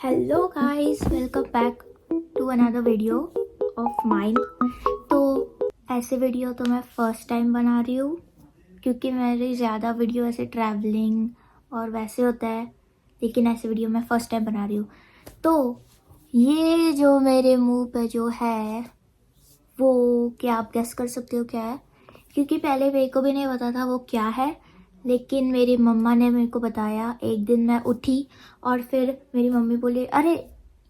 Hello guys, welcome back to another video of mine. तो ऐसे video तो मैं फ़र्स्ट टाइम बना रही हूँ क्योंकि मेरी ज़्यादा वीडियो ऐसे ट्रैवलिंग और वैसे होता है, लेकिन ऐसे वीडियो मैं फ़र्स्ट टाइम बना रही हूँ। तो ये जो मेरे मुंह पे जो है वो क्या आप गेस कर सकते हो क्या है? क्योंकि पहले मेरे को भी नहीं पता था वो क्या है, लेकिन मेरी मम्मा ने मेरे को बताया। एक दिन मैं उठी और फिर मेरी मम्मी बोली, अरे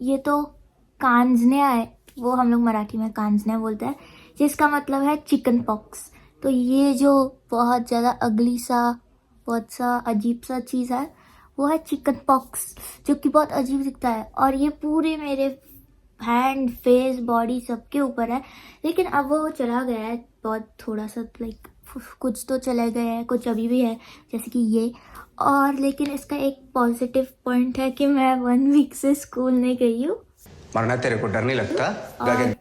ये तो कांजने है। वो हम लोग मराठी में कांजने बोलते हैं, जिसका मतलब है चिकन पॉक्स। तो ये जो बहुत ज़्यादा अगली सा, बहुत सा अजीब सा चीज़ है, वो है चिकन पॉक्स, जो कि बहुत अजीब दिखता है और ये पूरे मेरे हैंड, फेस, बॉडी सबके ऊपर है। लेकिन अब वो चला गया है, बहुत थोड़ा सा लाइक कुछ तो चले गए हैं, कुछ अभी भी है, जैसे कि ये। और लेकिन इसका एक पॉजिटिव पॉइंट है कि मैं 1 वीक से स्कूल नहीं गई हूँ। मरना तेरे को डर नहीं लगता? और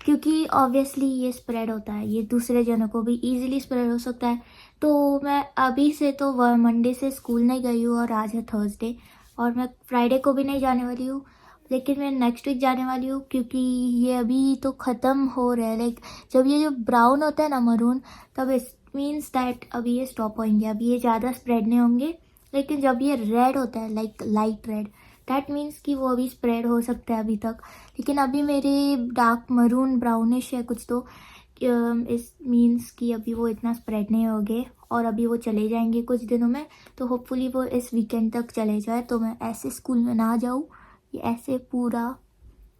क्योंकि ऑब्वियसली ये स्प्रेड होता है, ये दूसरे जनों को भी इजीली स्प्रेड हो सकता है। तो मैं अभी से तो मंडे से स्कूल नहीं गई हूँ और आज है थर्सडे, और मैं फ्राइडे को भी नहीं जाने वाली हूँ, लेकिन मैं नेक्स्ट वीक जाने वाली हूँ। क्योंकि ये अभी तो ख़त्म हो रहा है, लाइक जब ये जो ब्राउन होता है ना, मरून, तब इट मीन्स दैट अभी ये स्टॉप होंगे, अभी ये ज़्यादा स्प्रेड नहीं होंगे। लेकिन जब ये रेड होता है, like light red, that means कि वो अभी स्प्रेड हो सकता है अभी तक। लेकिन अभी मेरे डार्क मरून ब्राउनिश है कुछ, तो इस मीन्स कि अभी वो इतना स्प्रेड नहीं होंगे और अभी वो चले जाएंगे कुछ दिनों में। तो होपफुली वो इस वीकेंड तक चले जाए, तो मैं ऐसे स्कूल में ना जाऊँ, ये ऐसे पूरा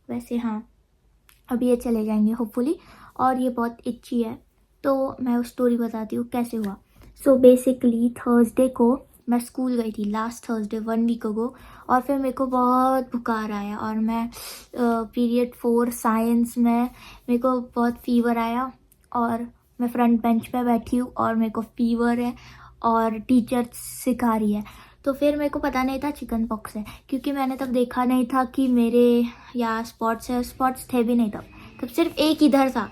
वैसे। हाँ, अभी ये चले जाएंगे होपफुली। और ये बहुत इच्छी है, तो मैं उस स्टोरी बताती हूँ कैसे हुआ। सो बेसिकली थर्सडे को मैं स्कूल गई थी, लास्ट थर्सडे 1 वीक अगो। और फिर मेरे को बहुत बुखार आया और मैं पीरियड 4 साइंस में मेरे को बहुत फीवर आया। और मैं फ्रंट बेंच पे बैठी हूँ और मेरे को फीवर है और टीचर सिखा रही है। तो फिर मेरे को पता नहीं था चिकन पॉक्स है, क्योंकि मैंने तब देखा नहीं था कि मेरे यहाँ स्पॉट्स है, स्पॉट्स थे भी नहीं तब सिर्फ एक इधर था।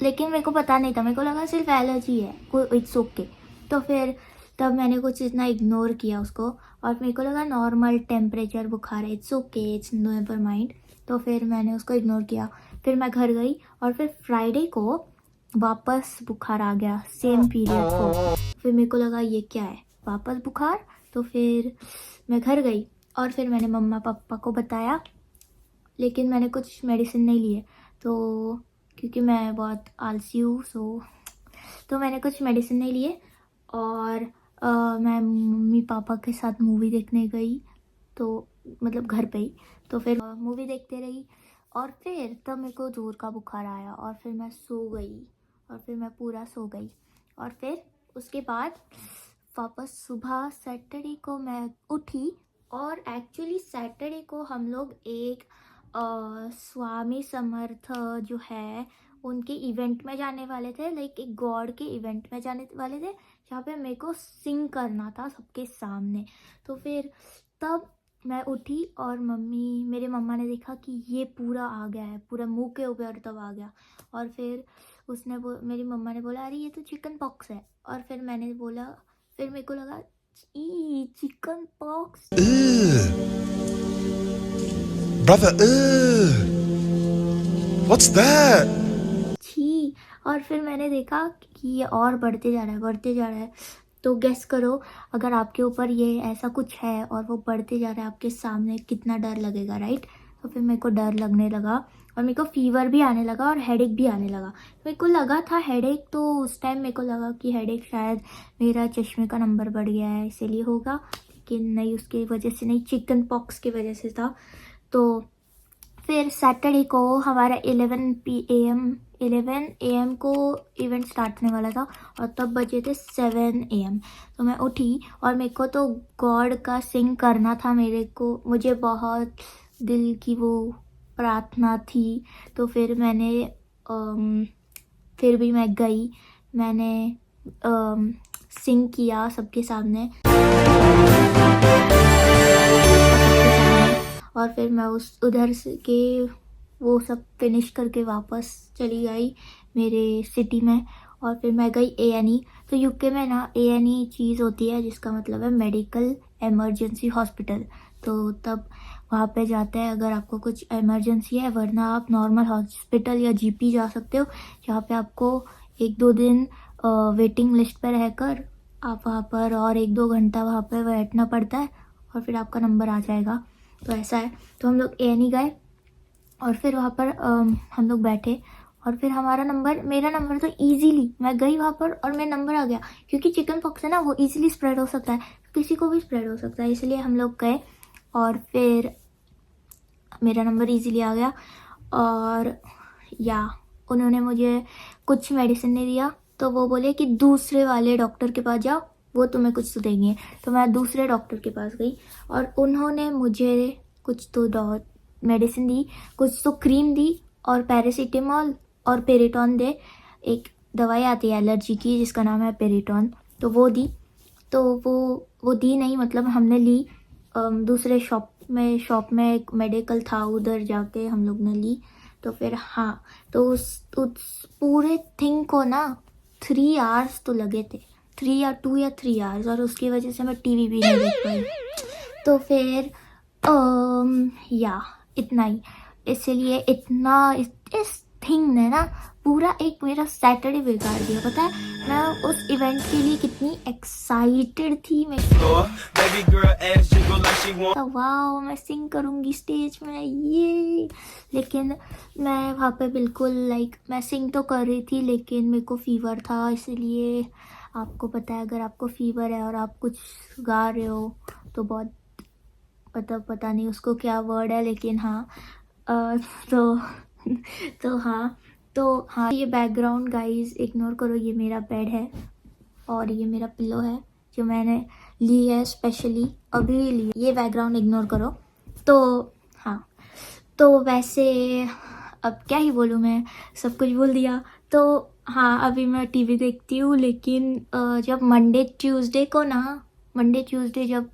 लेकिन मेरे को पता नहीं था, मेरे को लगा सिर्फ एलर्जी है, कोई इट्स ओके। तो फिर तब मैंने कुछ इतना इग्नोर किया उसको, और मेरे को लगा नॉर्मल टेम्परेचर बुखार है, it's okay, it's never mind. तो फिर मैंने उसको इग्नोर किया। फिर मैं घर गई और फिर फ्राइडे को वापस बुखार आ गया, सेम पीरियड को। फिर मेरे को लगा ये क्या है, वापस बुखार। तो फिर मैं घर गई और फिर मैंने मम्मा पापा को बताया, लेकिन मैंने कुछ मेडिसिन नहीं लिए। तो क्योंकि मैं बहुत आलसी हूँ, तो मैंने कुछ मेडिसिन नहीं लिए। और मैं मम्मी पापा के साथ मूवी देखने गई, तो मतलब घर पे ही। तो फिर मूवी देखते रही और फिर तब मेरे को जोर का बुखार आया और फिर मैं सो गई, और फिर मैं पूरा सो गई। और फिर उसके बाद वापस सुबह सैटरडे को मैं उठी, और एक्चुअली सैटरडे को हम लोग एक स्वामी समर्थ जो है उनके इवेंट में जाने वाले थे, लाइक एक गॉड के इवेंट में जाने वाले थे, जहाँ पे मेरे को सिंग करना था सबके सामने। तो फिर तब मैं उठी और मेरे मम्मा ने देखा कि ये पूरा आ गया है, पूरा मुंह के ऊपर तब आ गया। और फिर मेरी मम्मा ने बोला, अरे ये तो चिकन पॉक्स है। और फिर मैंने बोला, फिर मेरे को लगा ई chickenpox, Brother, what's that? छी। और फिर मैंने देखा कि ये और बढ़ते जा रहा है, बढ़ते जा रहा है। तो गेस करो, अगर आपके ऊपर ये ऐसा कुछ है और वो बढ़ते जा रहा है आपके सामने, कितना डर लगेगा, राइट? तो फिर मेरे को डर लगने लगा और मेरे को फीवर भी आने लगा और हेडेक भी आने लगा। मेरे को लगा था हेडेक, तो उस टाइम मेरे को लगा कि हेडेक शायद मेरा चश्मे का नंबर बढ़ गया है इसीलिए होगा, लेकिन नहीं, उसकी वजह से नहीं, चिकन पॉक्स की वजह से था। तो फिर सैटरडे को हमारा 11 AM को इवेंट स्टार्ट होने वाला था और तब बजे थे 7 AM। तो मैं उठी और मेरे को तो गॉड का सिंग करना था, मुझे बहुत दिल की वो प्रार्थना थी। तो फिर फिर भी मैं गई, मैंने सिंग किया सबके सामने, और फिर मैं उधर से के वो सब फिनिश करके वापस चली गई मेरे सिटी में। और फिर मैं गई A&E। तो यूके में ना A&E चीज़ होती है जिसका मतलब है मेडिकल इमरजेंसी हॉस्पिटल। तो तब वहाँ पे जाते हैं अगर आपको कुछ इमरजेंसी है, वरना आप नॉर्मल हॉस्पिटल या जीपी जा सकते हो, जहाँ पे आपको 1-2 दिन वेटिंग लिस्ट पे रहकर आप वहाँ पर और 1-2 घंटा वहाँ पे बैठना पड़ता है और फिर आपका नंबर आ जाएगा। तो ऐसा है। तो हम लोग ए गए और फिर वहाँ पर हम लोग बैठे और फिर मेरा नंबर तो इजीली मैं गई वहाँ पर और मेरा नंबर आ गया, क्योंकि चिकन पॉक्स है ना, वो इजीली स्प्रेड हो सकता है, किसी को भी स्प्रेड हो सकता है, इसलिए हम लोग गए और फिर मेरा नंबर इजीली आ गया। और या उन्होंने मुझे कुछ मेडिसिन नहीं दिया, तो वो बोले कि दूसरे वाले डॉक्टर के पास जाओ, वो तुम्हें कुछ तो देंगे। तो मैं दूसरे डॉक्टर के पास गई और उन्होंने मुझे कुछ तो मेडिसिन दी, कुछ तो क्रीम दी और पैरासीटामोल और पेरिटॉन दे। एक दवाई आती है एलर्जी की जिसका नाम है पेरिटॉन, तो वो दी। तो वो दी नहीं, मतलब हमने ली दूसरे शॉप में एक मेडिकल था, उधर जाके हम लोग ने ली। तो फिर हाँ, तो उस पूरे थिंग को ना 3 आवर्स तो लगे थे, 2 या 3 आवर्स, और उसकी वजह से मैं टीवी भी नहीं देख पाई। तो फिर या इतना ही, इसलिए इस थिंग ने ना पूरा एक मेरा सैटरडे बिगाड़ दिया। पता है मैं उस इवेंट के लिए कितनी एक्साइटेड थी, मैं वाओ मैं सिंग करूँगी स्टेज में ये, लेकिन मैं वहाँ पे बिल्कुल मैं सिंग तो कर रही थी लेकिन मेरे को फीवर था। इसलिए आपको पता है अगर आपको फीवर है और आप कुछ गा रहे हो तो बहुत पता नहीं उसको क्या वर्ड है, लेकिन हाँ तो हाँ ये बैकग्राउंड गाइस इग्नोर करो, ये मेरा बेड है और ये मेरा पिलो है जो मैंने ली है स्पेशली, अभी ली है। ये बैकग्राउंड इग्नोर करो। तो हाँ, तो वैसे अब क्या ही बोलूँ, मैं सब कुछ बोल दिया। तो हाँ अभी मैं टीवी देखती हूँ, लेकिन जब मंडे ट्यूसडे जब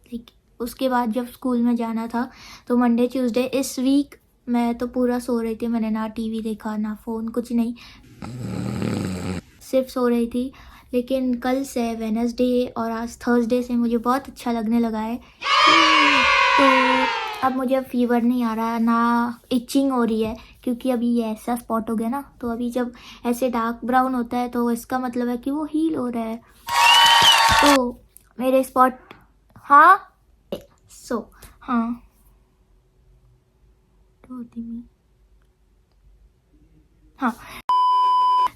उसके बाद जब स्कूल में जाना था, तो मंडे ट्यूसडे इस वीक मैं तो पूरा सो रही थी, मैंने ना टीवी देखा ना फ़ोन, कुछ नहीं, सिर्फ सो रही थी। लेकिन कल से वेडनेसडे और आज थर्सडे से मुझे बहुत अच्छा लगने लगा है। तो अब मुझे फीवर नहीं आ रहा, ना इचिंग हो रही है, क्योंकि अभी ये ऐसा स्पॉट हो गया ना, तो अभी जब ऐसे डार्क ब्राउन होता है तो इसका मतलब है कि वो हील हो रहा है। तो मेरे स्पॉट हाँ हाँ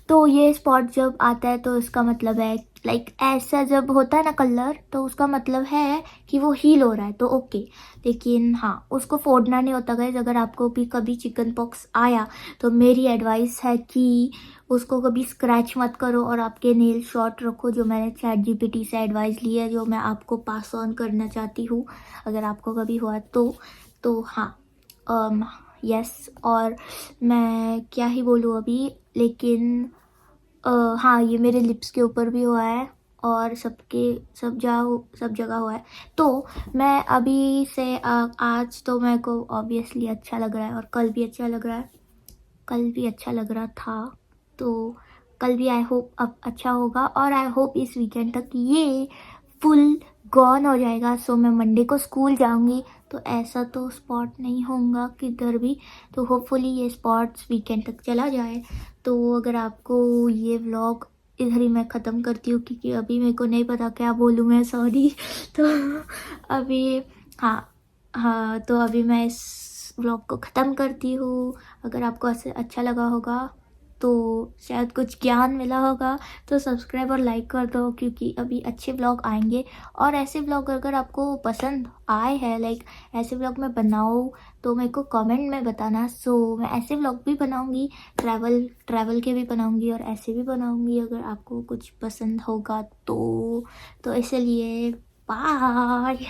तो ये स्पॉट जब आता है तो इसका मतलब है ऐसा जब होता है ना कलर, तो उसका मतलब है कि वो हील हो रहा है, तो ओके। लेकिन हाँ उसको फोड़ना नहीं होता गाइस। अगर आपको भी कभी चिकन पॉक्स आया तो मेरी एडवाइस है कि उसको कभी स्क्रैच मत करो और आपके नेल शॉर्ट रखो, जो मैंने ChatGPT से एडवाइस ली है, जो मैं आपको पास ऑन करना चाहती हूँ अगर आपको कभी हुआ तो हाँ यस। और मैं क्या ही बोलूँ अभी, लेकिन हाँ ये मेरे लिप्स के ऊपर भी हुआ है और सब जगह हुआ है। तो मैं अभी से आज तो मेरे को ऑब्वियसली अच्छा लग रहा है और कल भी अच्छा लग रहा है, कल भी अच्छा लग रहा था, तो कल भी आई होप अब अच्छा होगा, और आई होप इस वीकेंड तक ये फुल गॉन हो जाएगा। सो मैं मंडे को स्कूल जाऊंगी तो ऐसा तो स्पॉट नहीं होगा किधर भी, तो होपफुली ये स्पॉट्स वीकेंड तक चला जाए। तो अगर आपको ये व्लॉग इधर ही मैं ख़त्म करती हूँ, क्योंकि अभी मेरे को नहीं पता क्या बोलूँ मैं, सॉरी। तो अभी हाँ तो अभी मैं इस व्लॉग को ख़त्म करती हूँ। अगर आपको ऐसे अच्छा लगा होगा तो शायद कुछ ज्ञान मिला होगा तो सब्सक्राइब और लाइक कर दो, क्योंकि अभी अच्छे व्लॉग आएंगे। और ऐसे व्लॉग अगर आपको पसंद आए हैं ऐसे व्लॉग मैं बनाऊँ तो मेरे को कमेंट में बताना। सो मैं ऐसे व्लॉग भी बनाऊँगी, ट्रैवल के भी बनाऊँगी और ऐसे भी बनाऊँगी अगर आपको कुछ पसंद होगा तो इसलिए बाय।